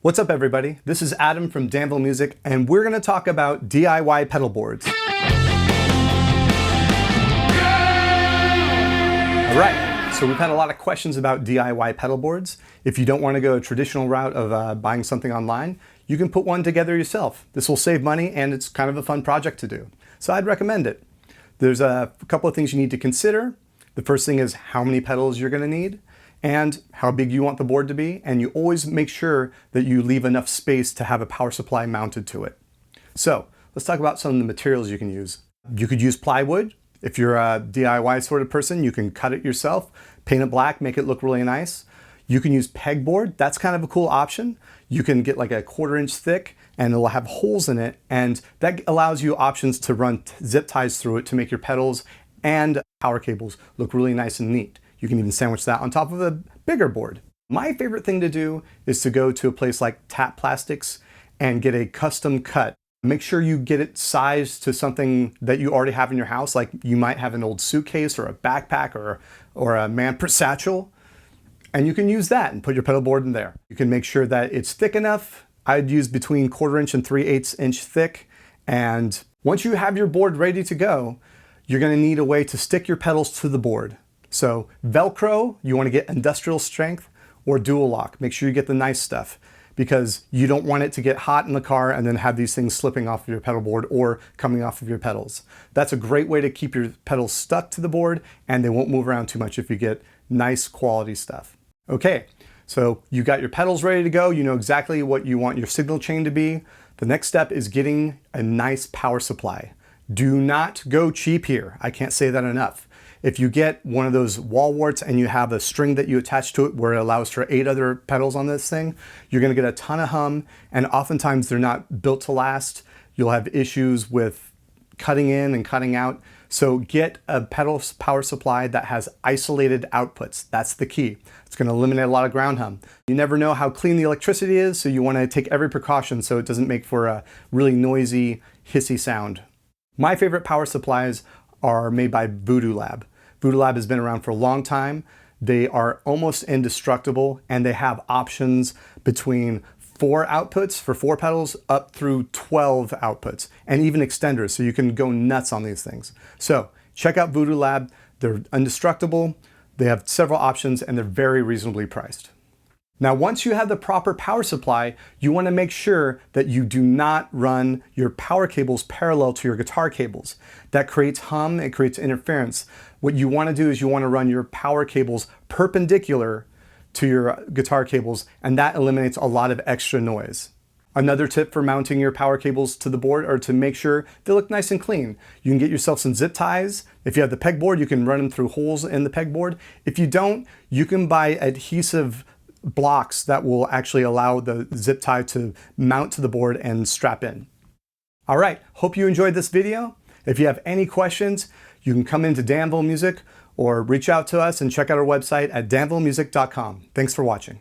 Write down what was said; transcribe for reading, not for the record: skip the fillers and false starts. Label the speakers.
Speaker 1: What's up everybody? This is Adam from Danville Music and we're going to talk about DIY pedal boards. Alright, so we've had a lot of questions about DIY pedal boards. If you don't want to go a traditional route of buying something online, you can put one together yourself. This will save money and it's kind of a fun project to do. So I'd recommend it. There's a couple of things you need to consider. The first thing is how many pedals you're going to need, and how big you want the board to be, and you always make sure that you leave enough space to have a power supply mounted to it. So let's talk about some of the materials you can use. You could use plywood. If you're a DIY sort of person, you can cut it yourself, paint it black, make it look really nice. You can use pegboard. That's kind of a cool option. You can get like a 1/4 inch thick and it'll have holes in it, and that allows you options to run zip ties through it to make your pedals and power cables look really nice and neat. You can even sandwich that on top of a bigger board. My favorite thing to do is to go to a place like Tap Plastics and get a custom cut. Make sure you get it sized to something that you already have in your house, like you might have an old suitcase or a backpack or a man purse satchel, and you can use that and put your pedal board in there. You can make sure that it's thick enough. I'd use between 1/4 inch and 3/8 inch thick, and once you have your board ready to go, you're going to need a way to stick your pedals to the board. So velcro, you want to get industrial strength, or dual lock. Make sure you get the nice stuff, because you don't want it to get hot in the car and then have these things slipping off of your pedal board or coming off of your pedals. That's a great way to keep your pedals stuck to the board and they won't move around too much if you get nice quality stuff. Okay, so you got your pedals ready to go. You know exactly what you want your signal chain to be. The next step is getting a nice power supply. Do not go cheap here. I can't say that enough. If you get one of those wall warts and you have a string that you attach to it where it allows for 8 other pedals on this thing, you're going to get a ton of hum, and oftentimes they're not built to last. You'll have issues with cutting in and cutting out. So get a pedal power supply that has isolated outputs. That's the key. It's going to eliminate a lot of ground hum. You never know how clean the electricity is, so you want to take every precaution so it doesn't make for a really noisy, hissy sound. My favorite power supplies are made by Voodoo Lab. Voodoo Lab has been around for a long time. They are almost indestructible, and they have options between 4 outputs for 4 pedals up through 12 outputs, and even extenders, so you can go nuts on these things. So check out Voodoo Lab. They're indestructible. They have several options and they're very reasonably priced. Now, once you have the proper power supply, you want to make sure that you do not run your power cables parallel to your guitar cables. That creates hum, it creates interference. What you want to do is you want to run your power cables perpendicular to your guitar cables, and that eliminates a lot of extra noise. Another tip for mounting your power cables to the board are to make sure they look nice and clean. You can get yourself some zip ties. If you have the pegboard, you can run them through holes in the pegboard. If you don't, you can buy adhesive blocks that will actually allow the zip tie to mount to the board and strap in. All right, hope you enjoyed this video. If you have any questions, you can come into Danville Music or reach out to us and check out our website at danvillemusic.com. Thanks for watching.